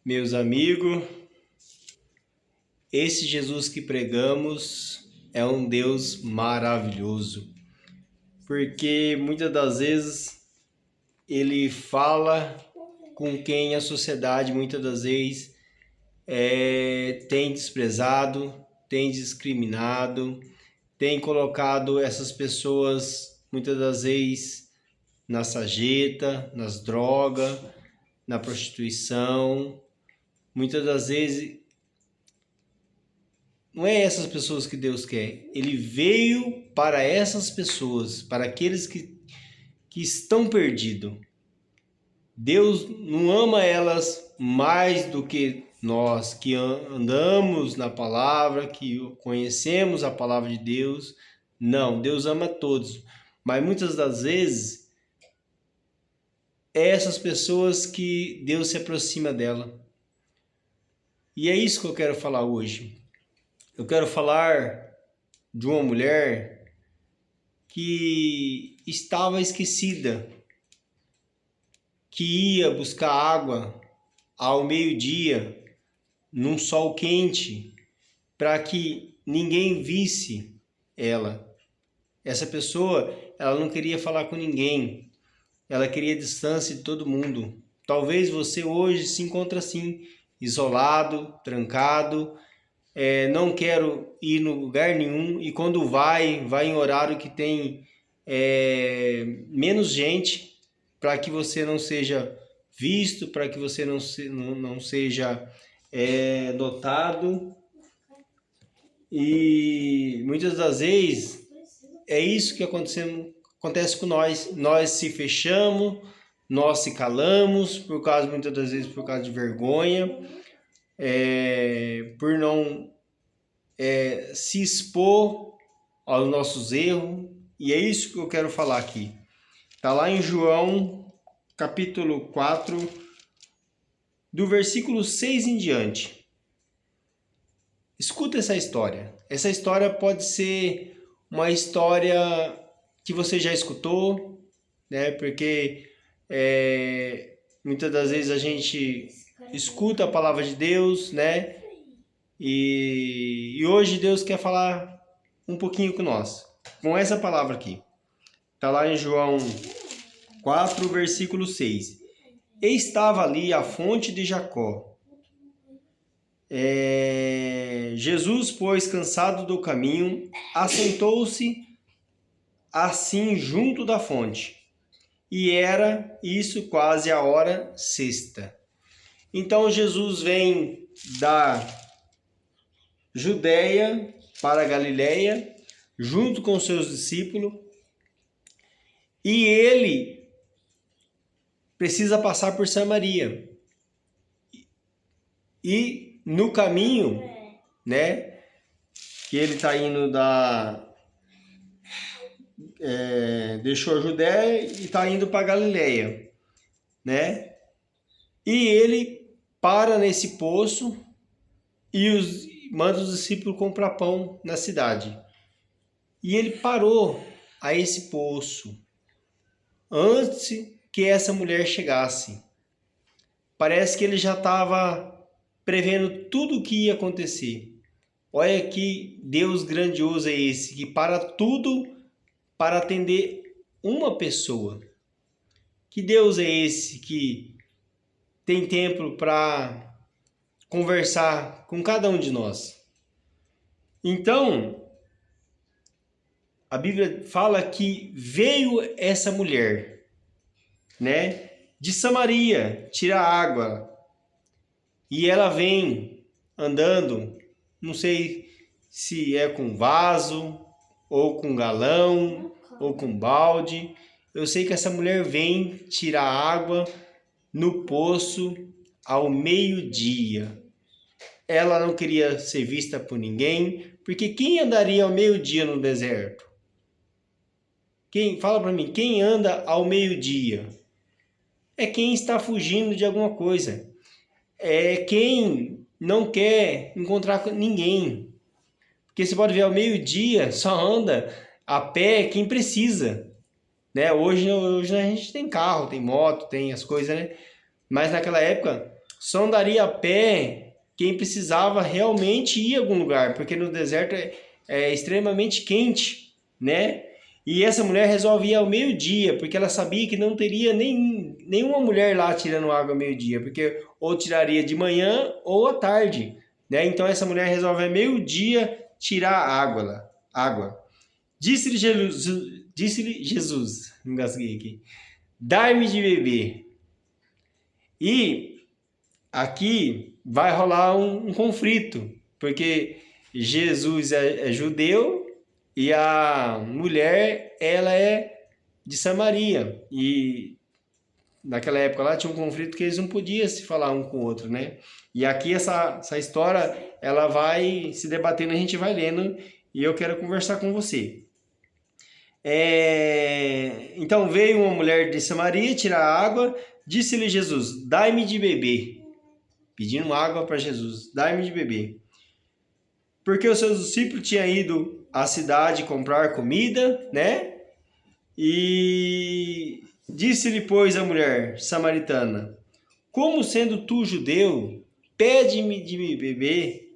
Meus amigos, esse Jesus que pregamos é um Deus maravilhoso, porque muitas das vezes ele fala com quem a sociedade muitas das vezes tem desprezado, tem discriminado, tem colocado essas pessoas muitas das vezes na sarjeta, nas drogas, na prostituição. Muitas das vezes não é essas pessoas que Deus quer. Ele veio para essas pessoas, para aqueles que estão perdidos. Deus não ama elas mais do que nós que andamos na palavra, que conhecemos a palavra de Deus. Não, Deus ama todos. Mas muitas das vezes é essas pessoas que Deus se aproxima dela. E é isso que eu quero falar hoje. Eu quero falar de uma mulher que estava esquecida, que ia buscar água ao meio-dia, num sol quente, para que ninguém visse ela. Essa pessoa, ela não queria falar com ninguém, ela queria distância de todo mundo. Talvez você hoje se encontre assim, isolado, trancado, não quero ir no lugar nenhum, e quando vai em horário que tem menos gente, para que você não seja visto, para que você não seja notado. E muitas das vezes é isso que acontece com nós. Nós se fechamos, nós se calamos, muitas das vezes por causa de vergonha, por não se expor aos nossos erros. E é isso que eu quero falar aqui. Está lá em João, capítulo 4, do versículo 6 em diante. Escuta essa história. Essa história pode ser uma história que você já escutou, né? Porque muitas das vezes a gente escuta a palavra de Deus, né? E hoje Deus quer falar um pouquinho com nós, com essa palavra aqui. Está lá em João 4, versículo 6. E estava ali a fonte de Jacó. Jesus, pois, cansado do caminho, assentou-se assim junto da fonte. E era isso quase a hora sexta. Então Jesus vem da Judeia para a Galileia, junto com seus discípulos, e ele precisa passar por Samaria. E no caminho, né, que ele está indo deixou a Judeia e está indo para a Galileia, né? E ele para nesse poço e manda os discípulos comprar pão na cidade. E ele parou a esse poço antes que essa mulher chegasse. Parece que ele já estava prevendo tudo o que ia acontecer. Olha que Deus grandioso é esse, que para tudo para atender uma pessoa. Que Deus é esse que tem tempo para conversar com cada um de nós. Então, a Bíblia fala que veio essa mulher, né, de Samaria, tirar água. E ela vem andando, não sei se é com vaso, ou com galão, ou com balde. Eu sei que essa mulher vem tirar água no poço ao meio-dia. Ela não queria ser vista por ninguém, porque quem andaria ao meio-dia no deserto? Fala para mim, quem anda ao meio-dia? É quem está fugindo de alguma coisa. É quem não quer encontrar com ninguém. Porque você pode ver, ao meio-dia só anda a pé quem precisa, né? Hoje a gente tem carro, tem moto, tem as coisas, né? Mas naquela época Só andaria a pé quem precisava realmente ir a algum lugar, porque no deserto é extremamente quente, né? E essa mulher resolve ir ao meio-dia, porque ela sabia que não teria nenhuma mulher lá tirando água ao meio-dia, porque ou tiraria de manhã ou à tarde, né? Então essa mulher resolve ao meio-dia tirar água lá, água. Disse-lhe Jesus, engasguei aqui, dai-me de beber. E aqui vai rolar um conflito, porque Jesus é judeu e a mulher, ela é de Samaria. E naquela época lá tinha um conflito que eles não podiam se falar um com o outro, né? E aqui essa história, ela vai se debatendo, a gente vai lendo, e eu quero conversar com você. Então veio uma mulher de Samaria tirar água, disse-lhe Jesus, dai-me de beber. Pedindo água para Jesus, dai-me de beber. Porque os seus discípulos tinham ido à cidade comprar comida, né? E disse-lhe, pois, a mulher samaritana, como sendo tu judeu, pede-me de me beber,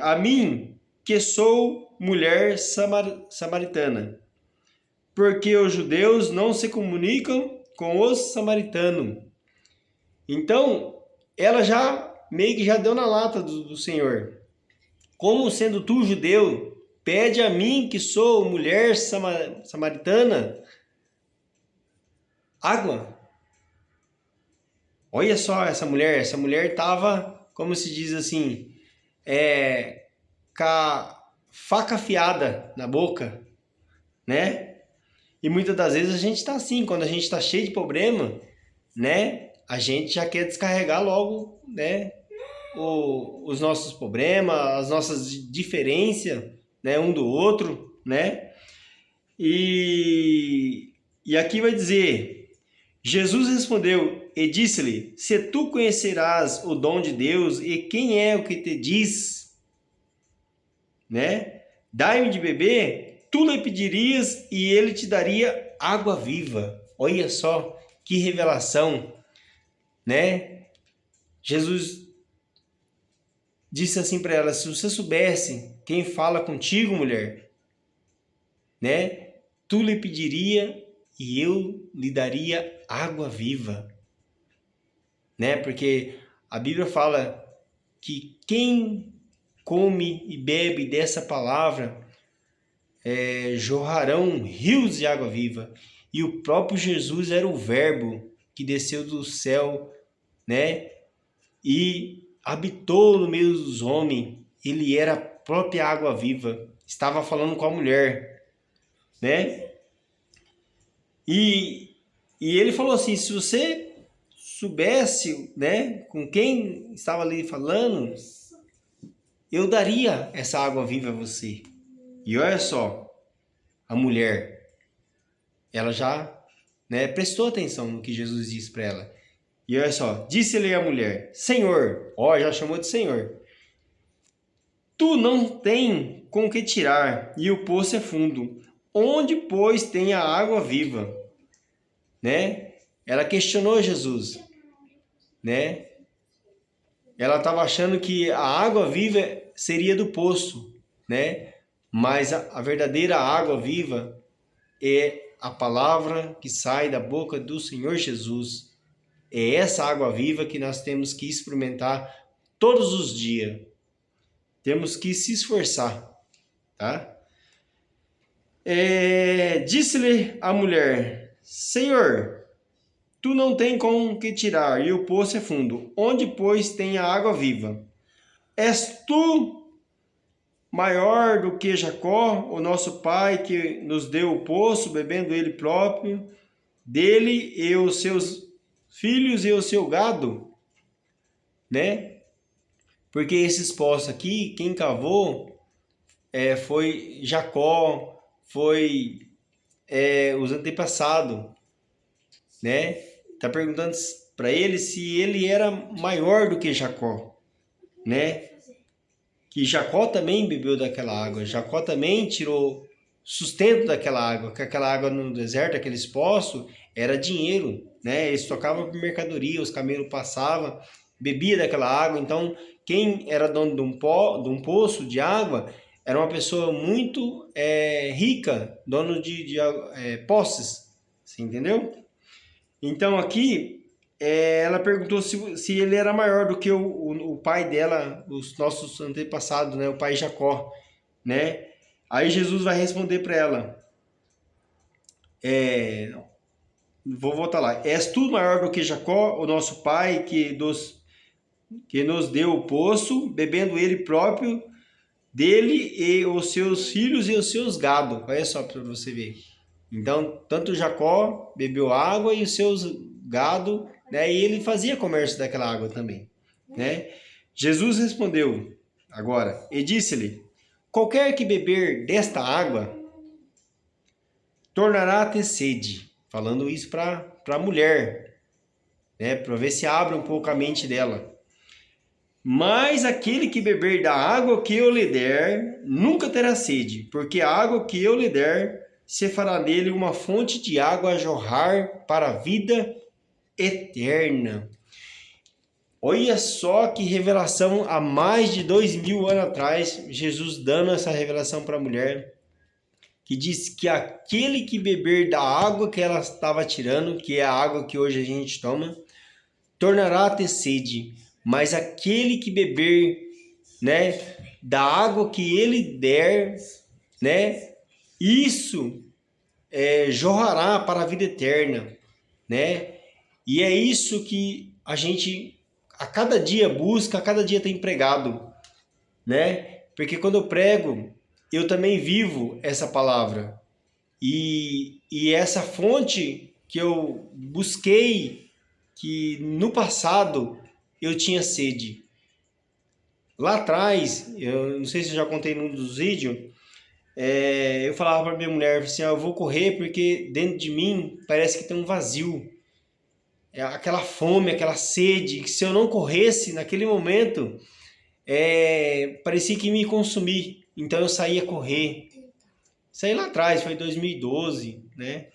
a mim, que sou mulher samaritana. Porque os judeus não se comunicam com os samaritanos. Então, ela já meio que já deu na lata do Senhor. Como sendo tu judeu, pede a mim, que sou mulher samaritana, água. Olha só essa mulher estava, como se diz assim, com a faca afiada na boca, né? E muitas das vezes a gente está assim, quando a gente está cheio de problema, né? A gente já quer descarregar logo, né? Os nossos problemas, as nossas diferenças, né? Um do outro, né? E aqui vai dizer, Jesus respondeu e disse-lhe, se tu conhecerás o dom de Deus e quem é o que te diz, né? Dai-me de beber, tu lhe pedirias e ele te daria água viva. Olha só que revelação, né? Jesus disse assim para ela, se você soubesse quem fala contigo, mulher, né? Tu lhe pediria e eu lhe daria água viva, né? Porque a Bíblia fala que quem come e bebe dessa palavra jorrarão rios de água viva. E o próprio Jesus era o verbo que desceu do céu, né? E habitou no meio dos homens. Ele era a própria água viva. Estava falando com a mulher, né? E ele falou assim, se você soubesse, né, com quem estava ali falando, eu daria essa água viva a você. E olha só, a mulher, ela já, né, prestou atenção no que Jesus disse para ela. E olha só, disse-lhe a mulher, Senhor, já chamou de Senhor, tu não tem com que tirar, e o poço é fundo. Onde, pois, tem a água viva? Né? Ela questionou Jesus, né? Ela estava achando que a água viva seria do poço, né? Mas a verdadeira água viva é a palavra que sai da boca do Senhor Jesus. É essa água viva que nós temos que experimentar todos os dias. Temos que se esforçar, tá? Disse-lhe a mulher, Senhor, tu não tem com que tirar, e o poço é fundo. Onde, pois, tem a água viva? És tu maior do que Jacó, o nosso pai, que nos deu o poço, bebendo ele próprio, dele e os seus filhos e o seu gado? Né? Porque esses poços aqui, quem cavou foi Jacó, foi os antepassados, né? Tá perguntando para ele se ele era maior do que Jacó, né? Que Jacó também bebeu daquela água, Jacó também tirou sustento daquela água, que aquela água no deserto, aqueles poços, era dinheiro, né? Eles tocavam por mercadoria, os camelos passavam, bebia daquela água. Então, quem era dono de um poço de água era uma pessoa muito rica, dono de posses, você entendeu? Então, aqui, ela perguntou se ele era maior do que o pai dela, os nossos antepassados, né? O pai Jacó, né? Aí Jesus vai responder para ela, vou voltar lá. És tu maior do que Jacó, o nosso pai, que nos deu o poço, bebendo ele próprio, dele e os seus filhos e os seus gado. Olha só para você ver. Então, tanto Jacó bebeu água e os seus gado, né? E ele fazia comércio daquela água também, né? Jesus respondeu agora e disse-lhe: qualquer que beber desta água tornará a ter sede. Falando isso para a mulher, né? Para ver se abre um pouco a mente dela. Mas aquele que beber da água que eu lhe der, nunca terá sede, porque a água que eu lhe der se fará nele uma fonte de água a jorrar para a vida eterna. Olha só que revelação, há mais de 2000 anos atrás, Jesus dando essa revelação para a mulher, que diz que aquele que beber da água que ela estava tirando, que é a água que hoje a gente toma, tornará a ter sede. Mas aquele que beber, né, da água que ele der, né, isso jorrará para a vida eterna, né? E é isso que a gente a cada dia busca, a cada dia tem pregado, né? Porque quando eu prego, eu também vivo essa palavra. E essa fonte que eu busquei, que no passado eu tinha sede. Lá atrás, eu não sei se eu já contei num dos vídeos, eu falava para minha mulher assim, eu vou correr porque dentro de mim parece que tem um vazio. É aquela fome, aquela sede, que se eu não corresse naquele momento, parecia que me consumir. Então eu saía correr. Isso aí lá atrás, foi 2012, né?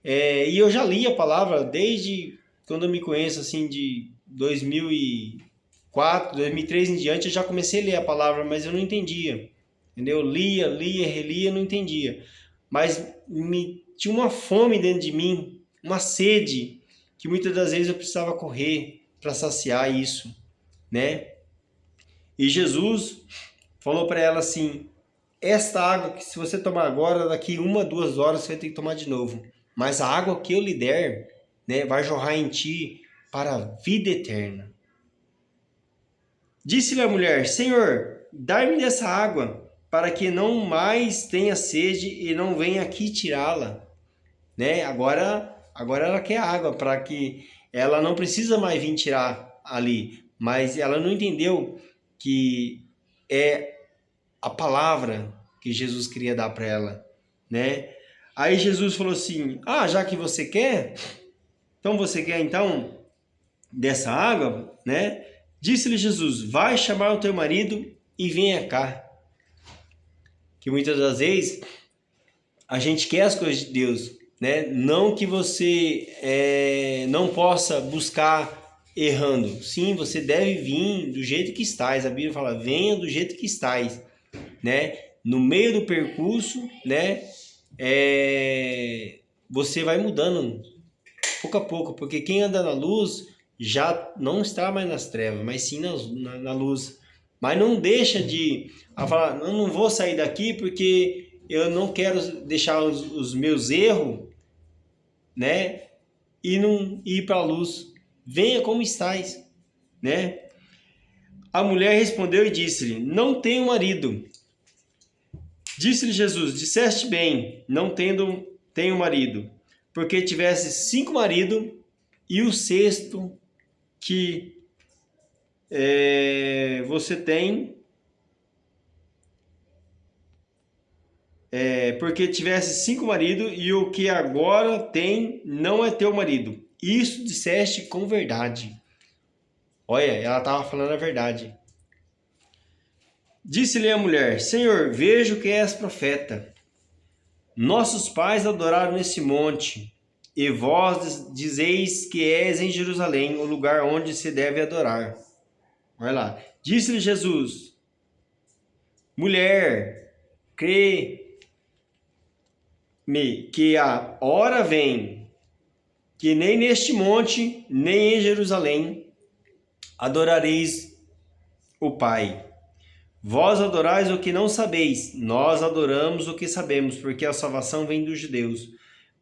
E eu já li a palavra desde quando eu me conheço, assim, de 2004, 2003 em diante, eu já comecei a ler a palavra, mas eu não entendia, entendeu? Lia, relia, não entendia. Mas tinha uma fome dentro de mim, uma sede, que muitas das vezes eu precisava correr para saciar isso, né? E Jesus falou para ela assim, esta água que se você tomar agora, daqui 1, 2 horas você vai ter que tomar de novo. Mas a água que eu lhe der, né, vai jorrar em ti para a vida eterna. Disse-lhe a mulher, Senhor, dai-me dessa água, para que não mais tenha sede e não venha aqui tirá-la. Né? Agora ela quer água, para que ela não precisa mais vir tirar ali. Mas ela não entendeu que é a palavra que Jesus queria dar para ela, né? Aí Jesus falou assim, já que você quer, então você quer então dessa água, né? Disse-lhe Jesus, vai chamar o teu marido e venha cá. Que muitas das vezes a gente quer as coisas de Deus, né? Não que você não possa buscar errando. Sim, você deve vir do jeito que estás. A Bíblia fala, venha do jeito que estás, né? No meio do percurso, né? Você vai mudando pouco a pouco, porque quem anda na luz já não está mais nas trevas, mas sim na luz. Mas não deixa de falar, não vou sair daqui porque eu não quero deixar os meus erros, né? E não ir para a luz. Venha como estás, né? A mulher respondeu e disse-lhe, não tenho marido. Disse-lhe Jesus, disseste bem, não tenho marido, porque tivesse 5 maridos e o sexto que você tem, porque tivesse 5 maridos e o que agora tem não é teu marido. Isso disseste com verdade. Olha, ela estava falando a verdade. Disse-lhe a mulher, Senhor, vejo que és profeta. nossos pais adoraram nesse monte, e vós dizeis que és em Jerusalém o lugar onde se deve adorar. Olha lá. Disse-lhe Jesus: mulher, crê-me que a hora vem, que nem neste monte, nem em Jerusalém adorareis o Pai. Vós adorais o que não sabeis, nós adoramos o que sabemos, porque a salvação vem dos judeus.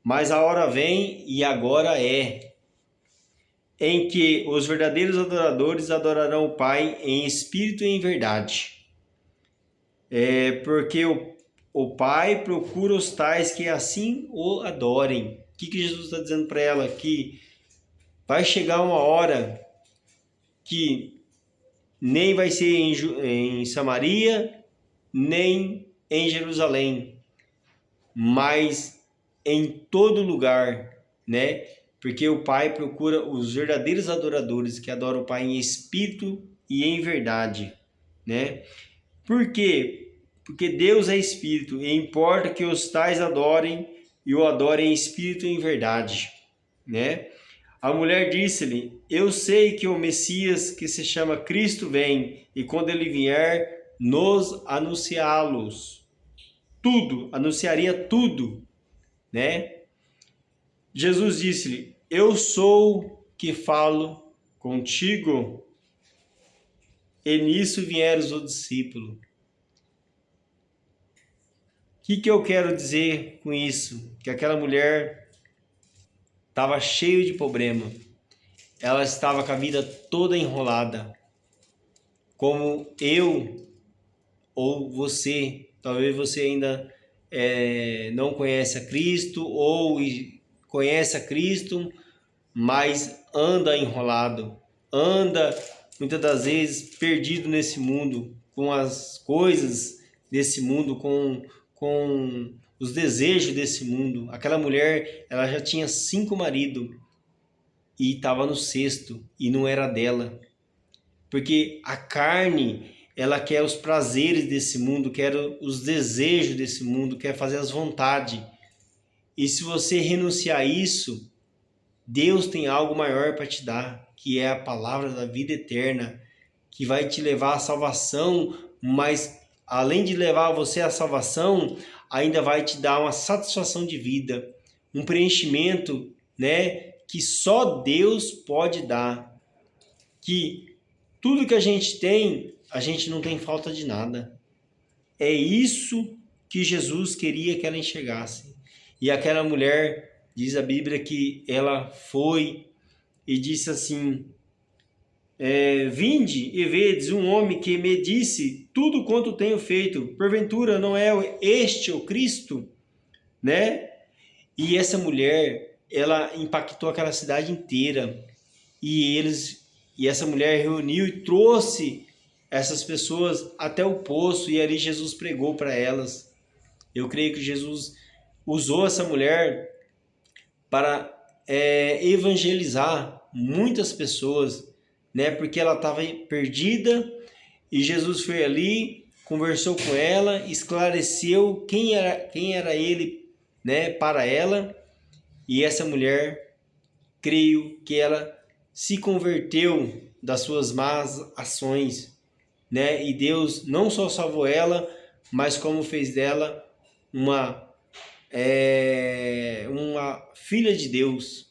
Mas a hora vem, e agora é, em que os verdadeiros adoradores adorarão o Pai em espírito e em verdade. Porque o Pai procura os tais que assim o adorem. O que Jesus está dizendo para ela? Que vai chegar uma hora que nem vai ser em Samaria, nem em Jerusalém, mas em todo lugar, né? Porque o Pai procura os verdadeiros adoradores que adoram o Pai em espírito e em verdade, né? Por quê? Porque Deus é espírito e importa que os tais adorem e o adorem em espírito e em verdade, né? A mulher disse-lhe: eu sei que o Messias, que se chama Cristo, vem, e quando ele vier, nos anunciá-los. Tudo, anunciaria tudo, né? Jesus disse-lhe: eu sou que falo contigo. E nisso vieram os discípulos. O que eu quero dizer com isso? Que aquela mulher estava cheia de problema. Ela estava com a vida toda enrolada. Como eu ou você. Talvez você ainda não conhece a Cristo ou conhece a Cristo, mas anda enrolado. Anda, muitas das vezes, perdido nesse mundo, com as coisas desse mundo, com os desejos desse mundo. Aquela mulher, ela já tinha 5 maridos e estava no 6º e não era dela. Porque a carne, ela quer os prazeres desse mundo, quer os desejos desse mundo, quer fazer as vontades. E se você renunciar a isso, Deus tem algo maior para te dar, que é a palavra da vida eterna, que vai te levar à salvação, mas além de levar você à salvação, ainda vai te dar uma satisfação de vida, um preenchimento, né, que só Deus pode dar. Que tudo que a gente tem, a gente não tem falta de nada. É isso que Jesus queria que ela enxergasse. E aquela mulher, diz a Bíblia, que ela foi e disse assim: vinde e vedes um homem que me disse tudo quanto tenho feito. Porventura não é este o Cristo? Né? E essa mulher, ela impactou aquela cidade inteira. E essa mulher reuniu e trouxe essas pessoas até o poço, e ali Jesus pregou para elas. Eu creio que Jesus usou essa mulher para evangelizar muitas pessoas, né? Porque ela estava perdida e Jesus foi ali, conversou com ela, esclareceu quem era ele, né, para ela. E essa mulher, creio que ela se converteu das suas más ações, né? E Deus não só salvou ela, mas como fez dela uma filha de Deus,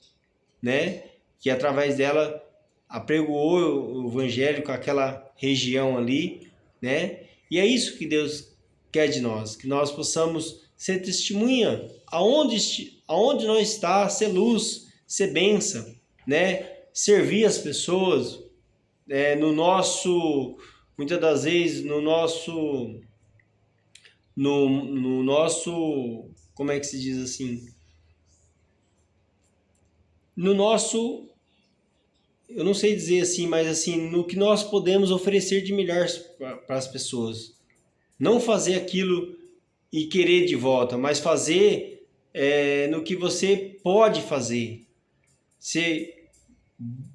né? Que através dela apregoou o evangelho com aquela região ali, né? E é isso que Deus quer de nós, que nós possamos ser testemunha, aonde nós está, ser luz, ser bênção, né? Servir as pessoas, muitas das vezes, no nosso, como é que se diz assim? No nosso, eu não sei dizer assim, mas assim, no que nós podemos oferecer de melhor para as pessoas. Não fazer aquilo e querer de volta, mas fazer no que você pode fazer. Ser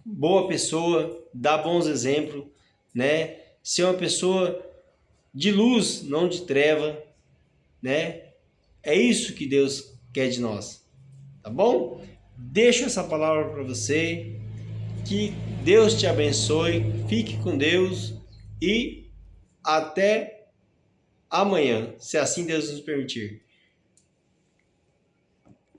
boa pessoa, dar bons exemplos, né? Ser uma pessoa de luz, não de treva, né? É isso que Deus quer de nós, tá bom? Deixo essa palavra para você, que Deus te abençoe, fique com Deus e até amanhã, se assim Deus nos permitir.